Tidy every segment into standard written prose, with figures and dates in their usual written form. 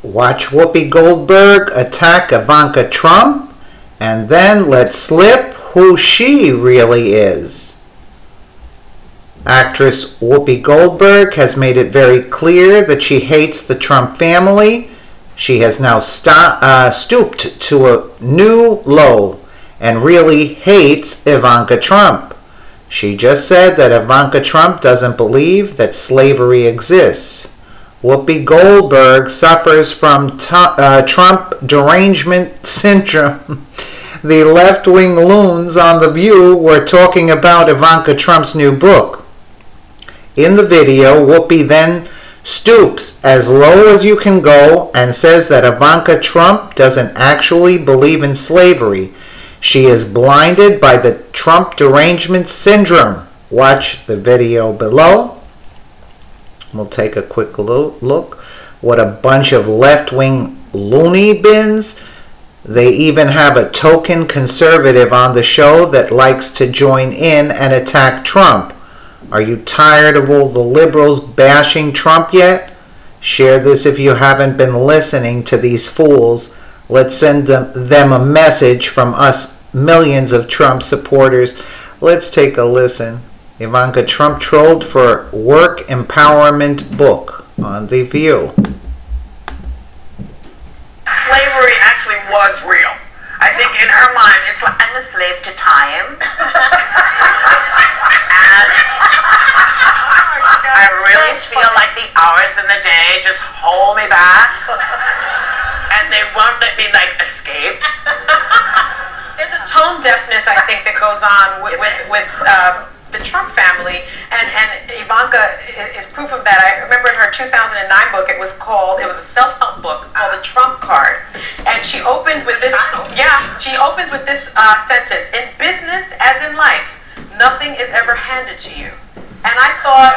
Watch Whoopi Goldberg attack Ivanka Trump, and then let slip who she really is. Actress Whoopi Goldberg has made it very clear that she hates the Trump family. She has now stooped to a new low and really hates Ivanka Trump. She just said that Ivanka Trump doesn't believe that slavery exists. Whoopi Goldberg suffers from Trump derangement syndrome. The left-wing loons on The View were talking about Ivanka Trump's new book. In the video, Whoopi then stoops as low as you can go and says that Ivanka Trump doesn't actually believe in slavery. She is blinded by the Trump derangement syndrome. Watch the video below. We'll take a quick look. What a bunch of left-wing loony bins. They even have a token conservative on the show that likes to join in and attack Trump. Are you tired of all the liberals bashing Trump yet? Share this if you haven't been listening to these fools. Let's send them a message from us millions of Trump supporters. Let's take a listen. Ivanka Trump trolled for work empowerment book on The View. Slavery actually was real. I think in her mind, it's like, I'm a slave to time. And I really feel like the hours in the day just hold me back. And they won't let me, like, escape. There's a tone deafness, I think, that goes on with the Trump family, and Ivanka is proof of that. I remember in her 2009 book, it was a self-help book called The Trump Card, and she opens with this, sentence: in business as in life, nothing is ever handed to you. And I thought,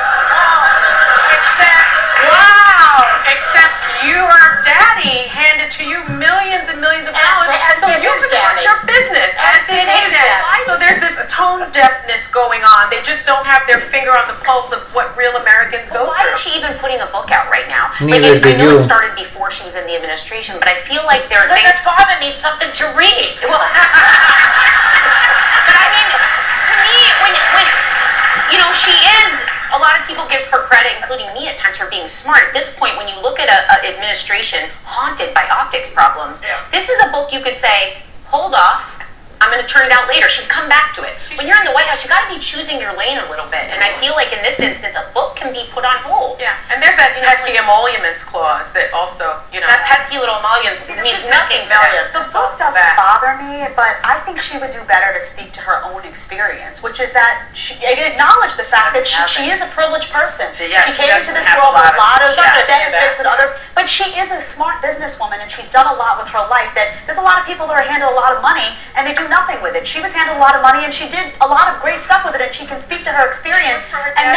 except your daddy handed to you millions and millions of dollars, so you can start your business, as did his dad. So there's this tone deafness going on. They just don't have their finger on the pulse of what real Americans go through. Why is she even putting a book out right now? Neither do I know you. it started before she was in the administration, but I feel like there are things... Because father needs something to read. Well, but I mean, to me, when you know, she is... A lot of people give her credit, including me at times, for being smart. At this point, when you look at an administration haunted by optics problems, this is a book you could say, hold off, I'm going to turn it out later. She'd come back to it. When you're in the White House, you got to be choosing your lane a little bit. And I feel like in this instance, a book can be put on hold. Yeah, and there's that pesky emoluments clause that also, you know... That pesky little emoluments means nothing to her. The book doesn't bother me, but I think she would do better to speak to her own experience, which is that she acknowledge the fact that she is a privileged person. She came into this world with a lot of benefits that other... But she is a smart businesswoman, and she's done a lot with her life. That there's a lot of people that are handed a lot of money, and they do nothing with it. She was handed a lot of money, and she did a lot of great stuff with it, and she can speak to her experience. And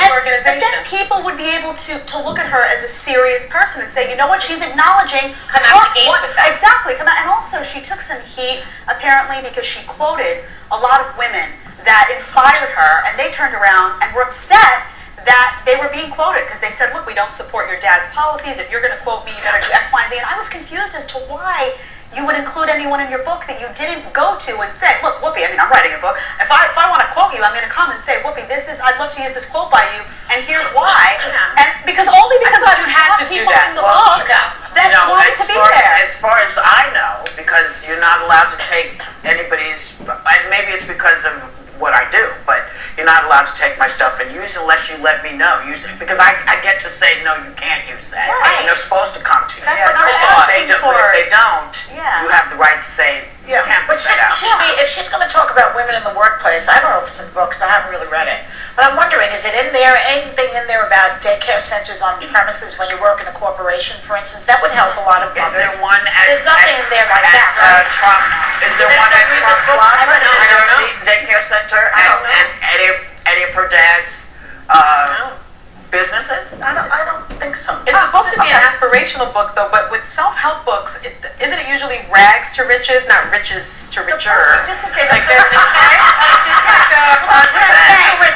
then people would be able to look at her as a serious person and say, you know what, she's acknowledging come out the gates with that. Exactly. And also, she took some heat, apparently, because she quoted a lot of women that inspired her, and they turned around and were upset that they were being quoted because they said, look, we don't support your dad's policies. If you're going to quote me, you better do X, Y, and Z. And I was confused as to why you would include anyone in your book that you didn't go to and say, look, Whoopi, I mean, I'm writing a book. If I want to quote you, I'm going to come and say, Whoopi, I'd love to use this quote by you, and here's why. And because I've had people in the book that wanted to be there. As far as I know, because you're not allowed to take anybody's, maybe it's because of what I do, but you're not allowed to take my stuff and use it unless you let me know. Use it because I get to say no, you can't use that. Right. And they're supposed to come to you. That's what I'm If asking for. If they don't, you have the right to say you can't put that out. If she's going to talk about women in the workplace, I don't know if it's in the book, because I haven't really read it, but I'm wondering, is it in there, anything in there about daycare centers on premises when you work in a corporation, for instance? That would help a lot of mothers. Is there one There's nothing in there like that, right? Trump? Is there one at Trump Plaza? Is there a daycare center? I don't know. And any of her dads businesses? I don't think so. It's supposed to be an aspirational book, though, but with self-help books, isn't it usually rags to riches, not riches to richer? Just to say Like that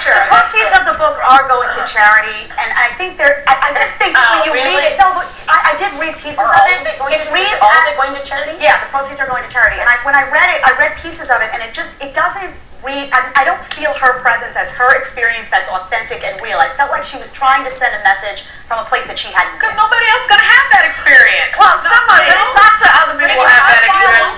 the proceeds of the book are going to charity, and I think I just think that when you read it, no, but I did read pieces of it. It reads all as going to charity? Yeah, the proceeds are going to charity, and when I read it, I read pieces of it, and it doesn't read. I don't feel her presence as her experience that's authentic and real. I felt like she was trying to send a message from a place that she hadn't been. Because nobody else is going to have that experience. Well, somebody talk to other people who have that experience,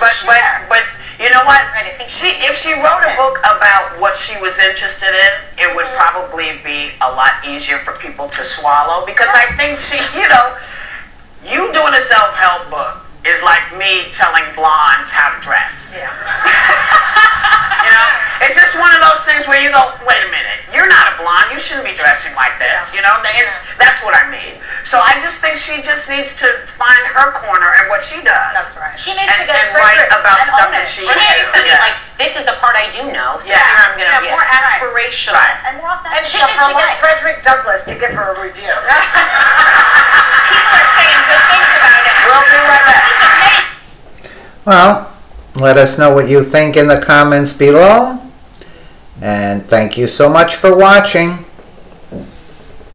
but you know what? If she wrote a book about what she was interested in, it would probably be a lot easier for people to swallow, because I think you doing a self-help book is like me telling blondes how to dress. Yeah. It's just one of those things where you go, wait a minute, you're not a blonde, you shouldn't be dressing like this. That's what I mean. So I just think she just needs to find her corner and what she does. That's right. She needs to get and write about stuff that she She needs to be yeah. like, this is the part I do know, so Yes. here I'm going to be. More aspirational. Right. And more authentic And she of needs her to get life. Frederick Douglass to give her a review. People are saying good things about it. We'll do right back. Well, let us know what you think in the comments below. And thank you so much for watching.